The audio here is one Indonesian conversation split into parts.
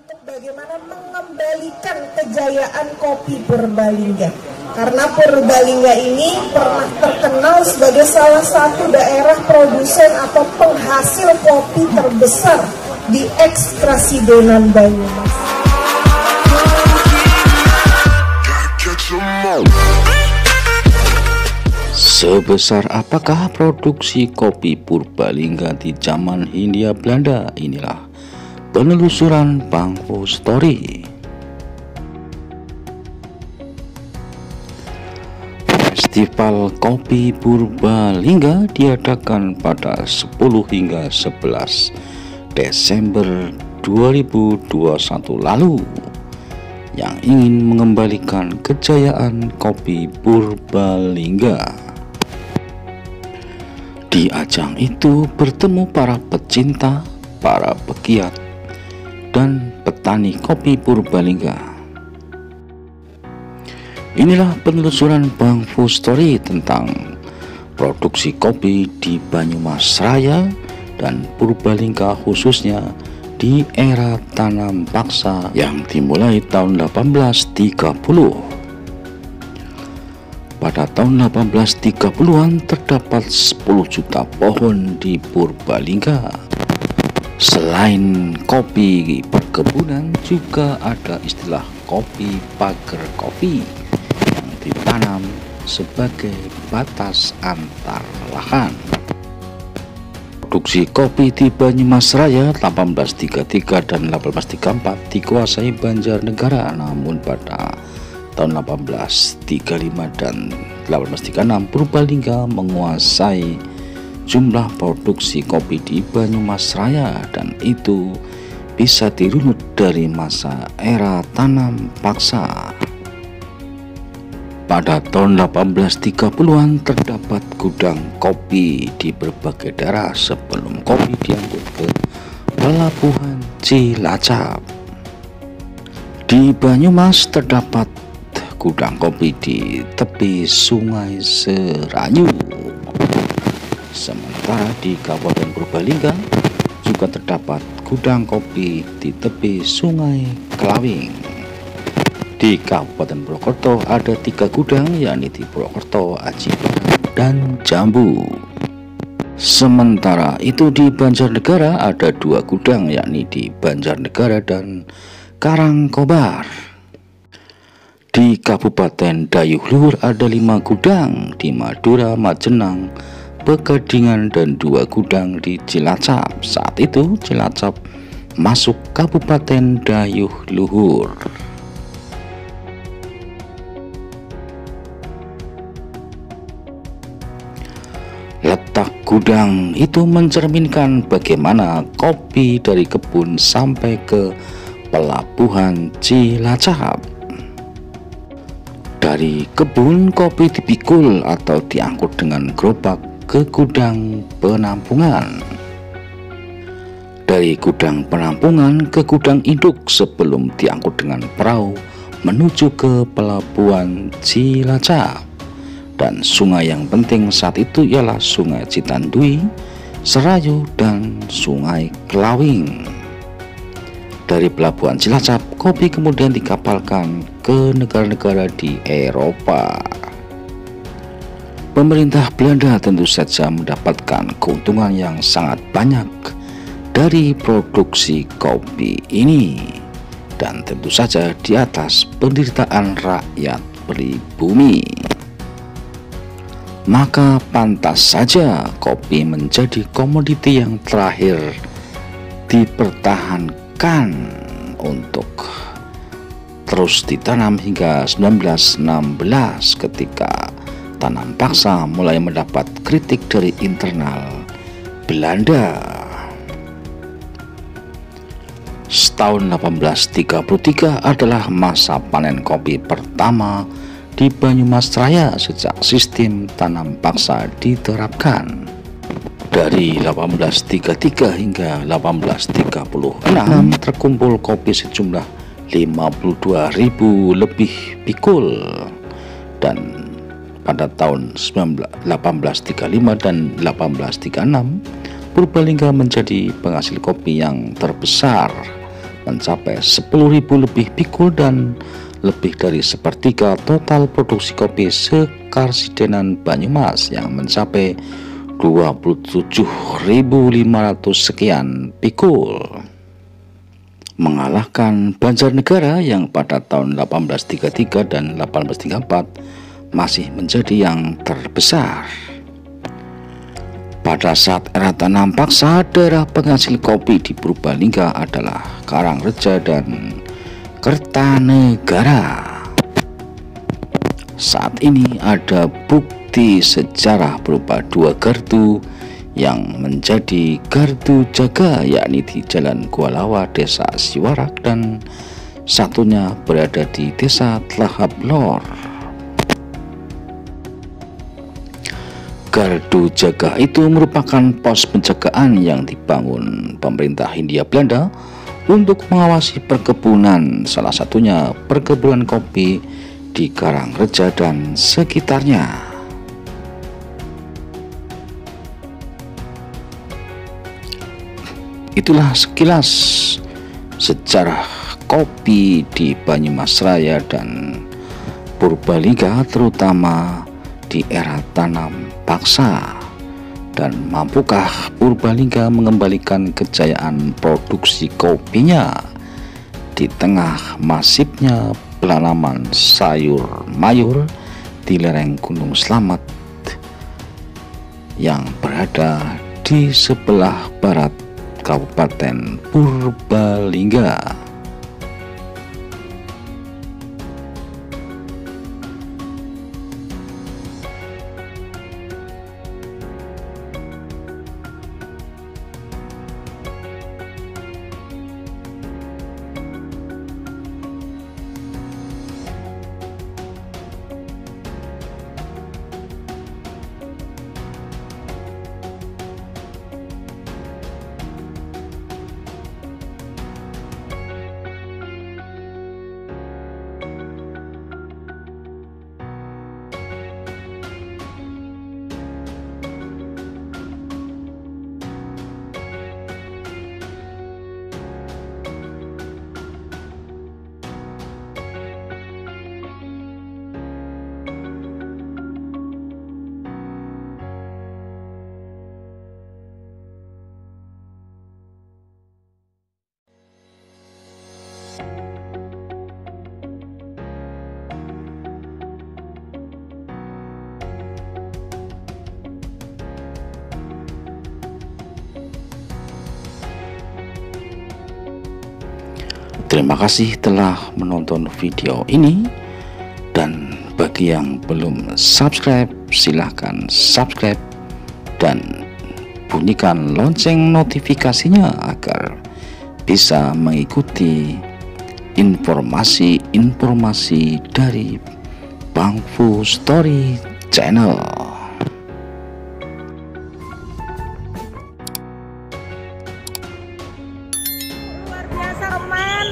untuk bagaimana mengembalikan kejayaan kopi Purbalingga. Karena Purbalingga ini pernah terkenal sebagai salah satu daerah produsen atau penghasil kopi terbesar di Ekstrasidenan Banyumas. Sebesar apakah produksi kopi Purbalingga di zaman Hindia Belanda? Inilah penelusuran Bangfo Story. Festival Kopi Purbalingga diadakan pada 10 hingga 11 Desember 2021 lalu yang ingin mengembalikan kejayaan kopi Purbalingga. Di ajang itu bertemu para pecinta, para pegiat, dan petani kopi Purbalingga. Inilah penelusuran Bangfo Story tentang produksi kopi di Banyumas Raya dan Purbalingga, khususnya di era tanam paksa yang dimulai tahun 1830. Pada tahun 1830-an terdapat 10 juta pohon di Purbalingga. Selain kopi perkebunan, juga ada istilah kopi pagar kopi yang ditanam sebagai batas antar lahan. Produksi kopi di Banyumas Raya 1833 dan 1834 dikuasai Banjarnegara, namun pada tahun 1835 dan 1836 Purbalingga menguasai jumlah produksi kopi di Banyumas Raya, dan itu bisa dirunut dari masa era tanam paksa. Pada tahun 1830-an terdapat gudang kopi di berbagai daerah sebelum kopi diangkut ke Pelabuhan Cilacap. Di Banyumas terdapat gudang kopi di tepi Sungai Serayu. Sementara di Kabupaten Purbalingga juga terdapat gudang kopi di tepi Sungai Kelawing. Di Kabupaten Purwokerto ada 3 gudang, yakni di Purwokerto, Aji Barang, dan Jambu. Sementara itu di Banjarnegara ada 2 gudang, yakni di Banjarnegara dan Karangkobar. Di Kabupaten Dayuh Luhur ada 5 gudang, di Madura, Majenang, Pegadingan, dan 2 gudang di Cilacap. Saat itu Cilacap masuk Kabupaten Dayuh Luhur. Letak gudang itu mencerminkan bagaimana kopi dari kebun sampai ke Pelabuhan Cilacap. Dari kebun kopi dipikul atau diangkut dengan gerobak ke gudang penampungan. Dari gudang penampungan ke gudang induk sebelum diangkut dengan perahu menuju ke Pelabuhan Cilacap. Dan sungai yang penting saat itu ialah Sungai Citandui, Serayu, dan Sungai Kelawing. Dari Pelabuhan Cilacap, kopi kemudian dikapalkan ke negara-negara di Eropa. Pemerintah Belanda tentu saja mendapatkan keuntungan yang sangat banyak dari produksi kopi ini, dan tentu saja di atas penderitaan rakyat pribumi. Maka pantas saja kopi menjadi komoditi yang terakhir dipertahankan untuk terus ditanam hingga 1916 ketika tanam paksa mulai mendapat kritik dari internal Belanda. Tahun 1833 adalah masa panen kopi pertama di Banyumas Raya sejak sistem tanam paksa diterapkan. Dari 1833 hingga 1836 terkumpul kopi sejumlah 52.000 lebih pikul, dan pada tahun 1835 dan 1836 Purbalingga menjadi penghasil kopi yang terbesar mencapai 10.000 lebih pikul dan lebih dari sepertiga total produksi kopi sekarsidenan Banyumas yang mencapai 27.500 sekian pikul, mengalahkan Banjarnegara yang pada tahun 1833 dan 1834 masih menjadi yang terbesar. Pada saat era tanam paksa, daerah penghasil kopi di Purbalingga adalah Karangreja dan Kertanegara. Saat ini ada bukti sejarah berupa 2 gardu yang menjadi gardu jaga, yakni di Jalan Gualawa, Desa Siwarak, dan satunya berada di Desa Tlahap Lor. Gardu jaga itu merupakan pos penjagaan yang dibangun pemerintah Hindia Belanda untuk mengawasi perkebunan, salah satunya perkebunan kopi di Karangreja dan sekitarnya. Itulah sekilas sejarah kopi di Banyumas Raya dan Purbalingga, terutama di era tanam paksa. Dan mampukah Purbalingga mengembalikan kejayaan produksi kopinya di tengah masifnya penanaman sayur mayur di lereng Gunung Slamet yang berada di sebelah barat Kabupaten Purbalingga? Terima kasih telah menonton video ini, dan bagi yang belum subscribe silahkan subscribe dan bunyikan lonceng notifikasinya agar bisa mengikuti informasi-informasi dari Bang Fu Story Channel.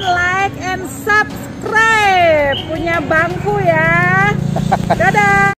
Like and subscribe punya Bang Fu ya. Dadah.